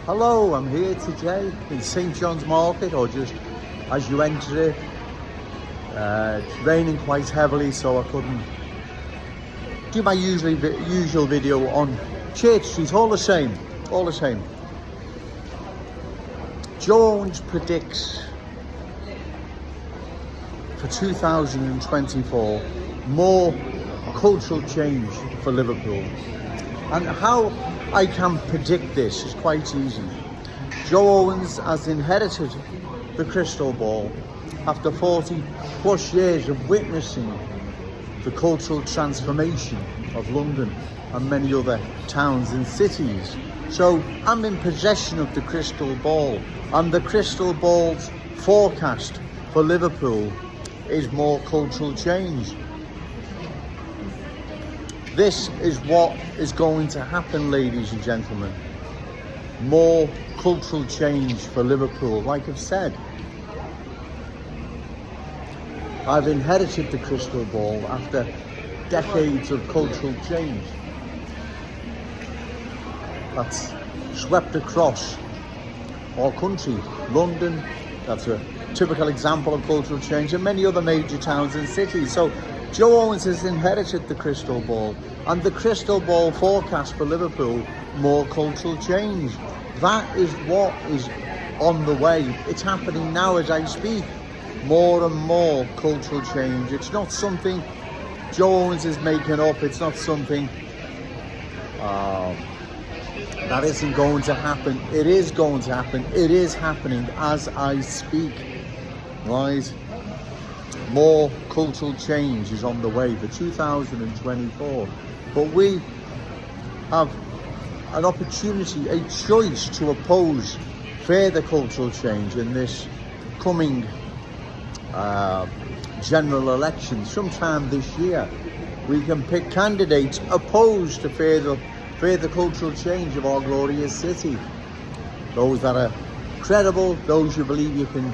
Hello, I'm here today in St John's Market, or just as you enter it. It's raining quite heavily, so I couldn't do my usual video on Church Street. All the same. Joe Owens predicts for 2024 more cultural change for Liverpool. And how I can predict this is quite easy. Joe Owens has inherited the crystal ball after 40 plus years of witnessing the cultural transformation of London and many other towns and cities. So I'm in possession of the crystal ball, and the crystal ball's forecast for Liverpool is more cultural change. This is what is going to happen, ladies and gentlemen. More cultural change for Liverpool. Like I've said, I've inherited the crystal ball after decades of cultural change that's swept across our country. London, that's a typical example of cultural change, and many other major towns and cities. So Joe Owens has inherited the crystal ball, and the crystal ball forecast for Liverpool, more cultural change. That is what is on the way. It's happening now as I speak. More and more cultural change. It's not something Joe Owens is making up. It's not something that isn't going to happen. It is going to happen. It is happening as I speak. Right? More cultural change is on the way for 2024. But we have an opportunity, a choice to oppose further cultural change in this coming general election sometime this year. We can pick candidates opposed to further cultural change of our glorious city. Those that are credible, those you believe you can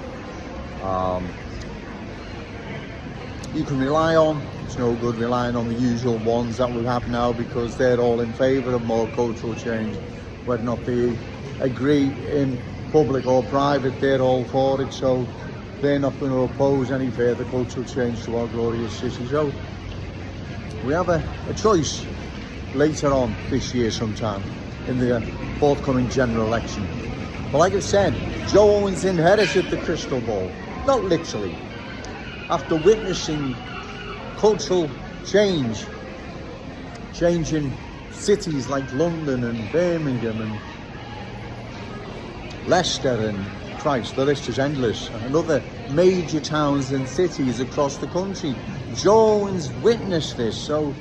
rely on. It's no good relying on the usual ones that we have now, because they're all in favour of more cultural change. Whether or not they agree in public or private, they're all for it. So they're not going to oppose any further cultural change to our glorious city. So we have a choice later on this year sometime in the forthcoming general election. But like I said, Joe Owens inherited the crystal ball, not literally. After witnessing cultural change in cities like London and Birmingham and Leicester and Christ, the list is endless, and other major towns and cities across the country. Joe Owens witnessed this, so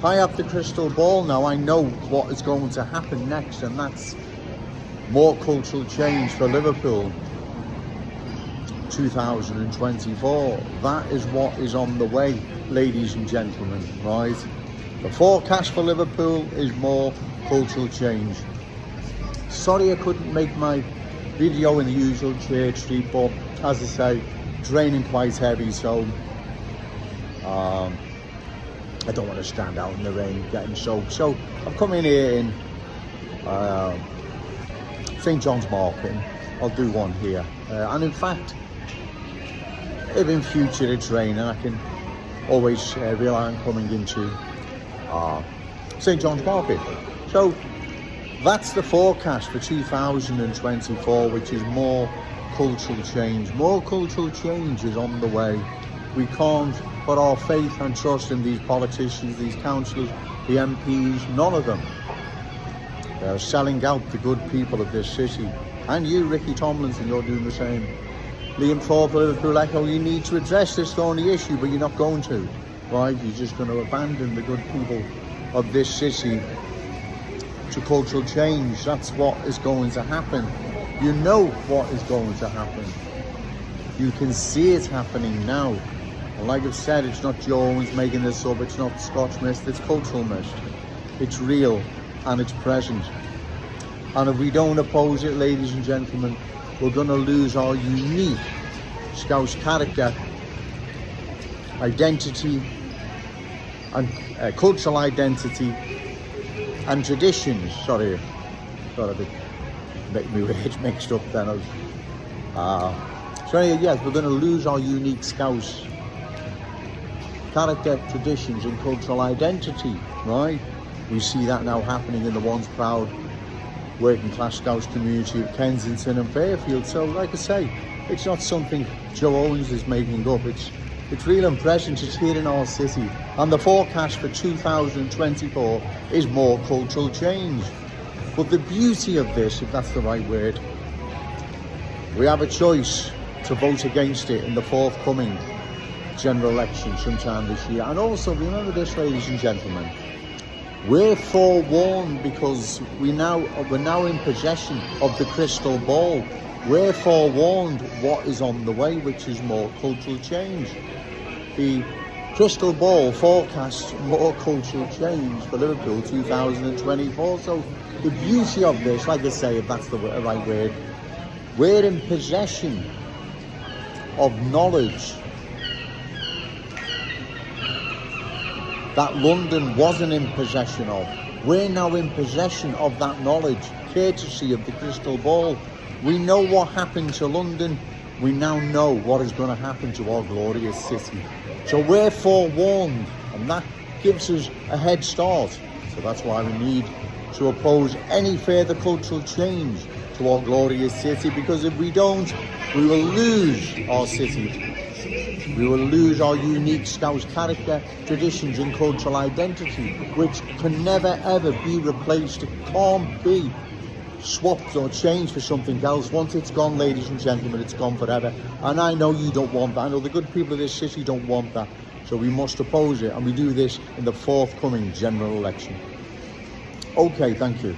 I have the crystal ball now. I know what is going to happen next, and that's more cultural change for Liverpool 2024. That is what is on the way, ladies and gentlemen, right? The forecast for Liverpool is more cultural change. Sorry I couldn't make my video in the usual Church Street, but as I say, it's raining quite heavy, so I don't want to stand out in the rain getting soaked. So I've come in here in St John's Market. I'll do one here, and in fact, if in future it's raining, I can always rely on coming into St John's Market. So that's the forecast for 2024, which is more cultural change. More cultural change is on the way. We can't put our faith and trust in these politicians, these councillors, the MPs, none of them. They're selling out the good people of this city. And you, Ricky Tomlinson, you're doing the same. Liam Thorpe, Liverpool Echo, you need to address this thorny issue, but you're not going to, right? You're just going to abandon the good people of this city to cultural change. That's what is going to happen. You know what is going to happen. You can see it happening now. And like I've said, it's not Joe Owens making this up, it's not Scotch mist, it's cultural mist. It's real and it's present. And if we don't oppose it, ladies and gentlemen, we're going to lose our unique Scouse character, identity, and cultural identity and traditions. Sorry, got a bit making my words mixed up then. So anyway, yes, we're going to lose our unique Scouse character, traditions and cultural identity, right? We see that now happening in the once proud working class Scouse community of Kensington and Fairfield. So like I say, it's not something Joe Owens is making up. It's real and present. It's here in our city. And the forecast for 2024 is more cultural change. But the beauty of this, if that's the right word, we have a choice to vote against it in the forthcoming general election sometime this year. And also remember this, ladies and gentlemen, we're forewarned because we're now in possession of the crystal ball. We're forewarned what is on the way, which is more cultural change. The crystal ball forecasts more cultural change for Liverpool 2024. So the beauty of this, like I say, if that's the right word, we're in possession of knowledge that London wasn't in possession of. We're now in possession of that knowledge, courtesy of the crystal ball. We know what happened to London. We now know what is going to happen to our glorious city. So we're forewarned, and that gives us a head start. So that's why we need to oppose any further cultural change to our glorious city, because if we don't, we will lose our city. We will lose our unique Scouse character, traditions and cultural identity, which can never ever be replaced. It can't be swapped or changed for something else. Once it's gone, ladies and gentlemen, it's gone forever. And I know you don't want that. I know the good people of this city don't want that. So we must oppose it, and we do this in the forthcoming general election. Okay, thank you.